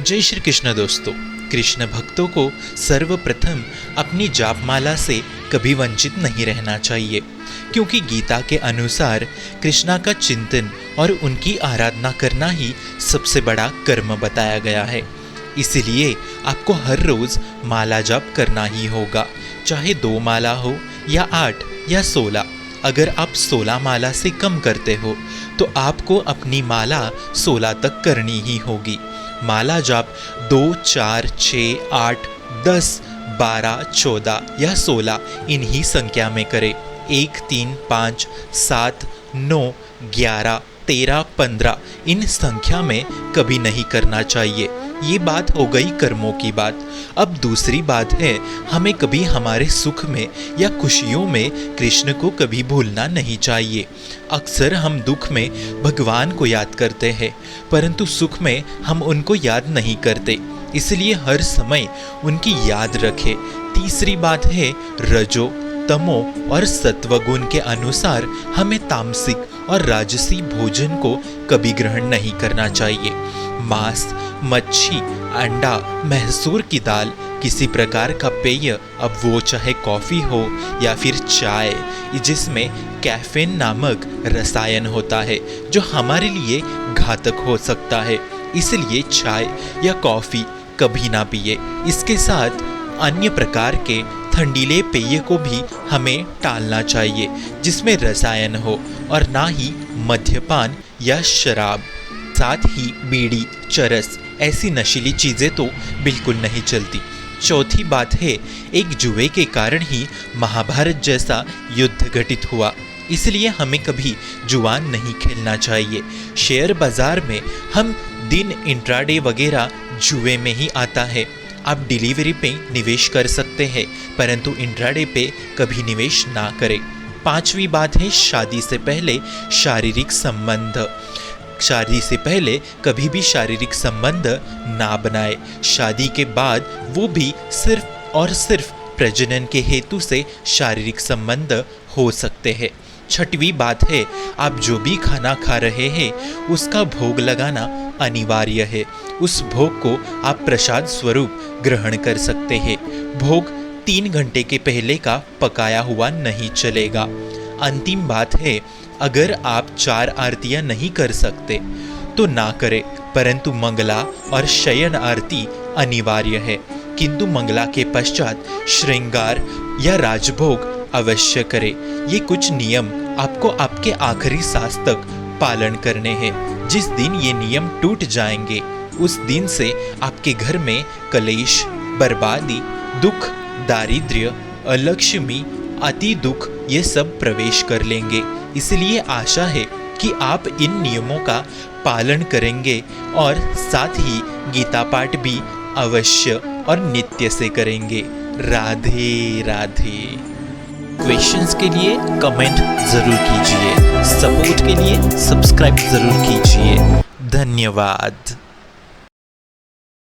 जय श्री कृष्ण दोस्तों। कृष्ण भक्तों को सर्वप्रथम अपनी जापमाला से कभी वंचित नहीं रहना चाहिए, क्योंकि गीता के अनुसार कृष्णा का चिंतन और उनकी आराधना करना ही सबसे बड़ा कर्म बताया गया है। इसलिए आपको हर रोज माला जाप करना ही होगा, चाहे 2 माला हो या 8 या 16। अगर आप 16 माला से कम करते हो तो आपको अपनी माला 16 तक करनी ही होगी। माला जाप 2, 4, 6, 8, 10, 12, 14 या 16 इन्हीं संख्या में करें। 1, 3, 5, 7, 9, 11, 13, 15 इन संख्या में कभी नहीं करना चाहिए। ये बात हो गई कर्मों की बात। अब दूसरी बात है, हमें कभी हमारे सुख में या खुशियों में कृष्ण को कभी भूलना नहीं चाहिए। अक्सर हम दुख में भगवान को याद करते हैं, परंतु सुख में हम उनको याद नहीं करते, इसलिए हर समय उनकी याद रखें। तीसरी बात है, रजो, तमो और सत्वगुण के अनुसार हमें तामसिक और राजसी भोजन को कभी ग्रहण नहीं करना चाहिए। मांस, मच्छी, अंडा, मैसूर की दाल, किसी प्रकार का पेय, अब वो चाहे कॉफ़ी हो या फिर चाय, जिसमें कैफीन नामक रसायन होता है जो हमारे लिए घातक हो सकता है, इसलिए चाय या कॉफ़ी कभी ना पिए। इसके साथ अन्य प्रकार के ठंडीले पेय को भी हमें टालना चाहिए जिसमें रसायन हो, और ना ही मद्यपान या शराब। साथ ही बीड़ी, चरस ऐसी नशीली चीज़ें तो बिल्कुल नहीं चलती। चौथी बात है, एक जुए के कारण ही महाभारत जैसा युद्ध घटित हुआ, इसलिए हमें कभी जुआ नहीं खेलना चाहिए। शेयर बाजार में हम दिन इंट्राडे वगैरह जुए में ही आता है। आप डिलीवरी पे निवेश कर सकते हैं, परंतु इंट्राडे पे कभी निवेश ना करें। 5वीं बात है, शादी से पहले शारीरिक संबंध। शादी से पहले कभी भी शारीरिक संबंध ना बनाए। शादी के बाद वो भी सिर्फ और सिर्फ प्रजनन के हेतु से शारीरिक संबंध हो सकते हैं। 6वीं बात है, आप जो भी खाना खा रहे हैं उसका भोग लगाना अनिवार्य है। उस भोग को आप प्रसाद स्वरूप ग्रहण कर सकते हैं। भोग 3 घंटे के पहले का पकाया हुआ नहीं चलेगा। अंतिम बात है, अगर आप 4 आरतियां नहीं कर सकते तो ना करें, परंतु मंगला और शयन आरती अनिवार्य है। किंतु मंगला के पश्चात श्रृंगार या राजभोग अवश्य करें। ये कुछ नियम आपको आपके आखिरी सांस तक पालन करने हैं। जिस दिन ये नियम टूट जाएंगे, उस दिन से आपके घर में कलेश, बर्बादी, दुख, दारिद्र्य, अलक्ष्मी, अति दुख ये सब प्रवेश कर लेंगे। इसलिए आशा है कि आप इन नियमों का पालन करेंगे और साथ ही गीता पाठ भी अवश्य और नित्य से करेंगे। राधे राधे। क्वेश्चंस के लिए कमेंट जरूर कीजिए, सपोर्ट के लिए सब्सक्राइब जरूर कीजिए। धन्यवाद।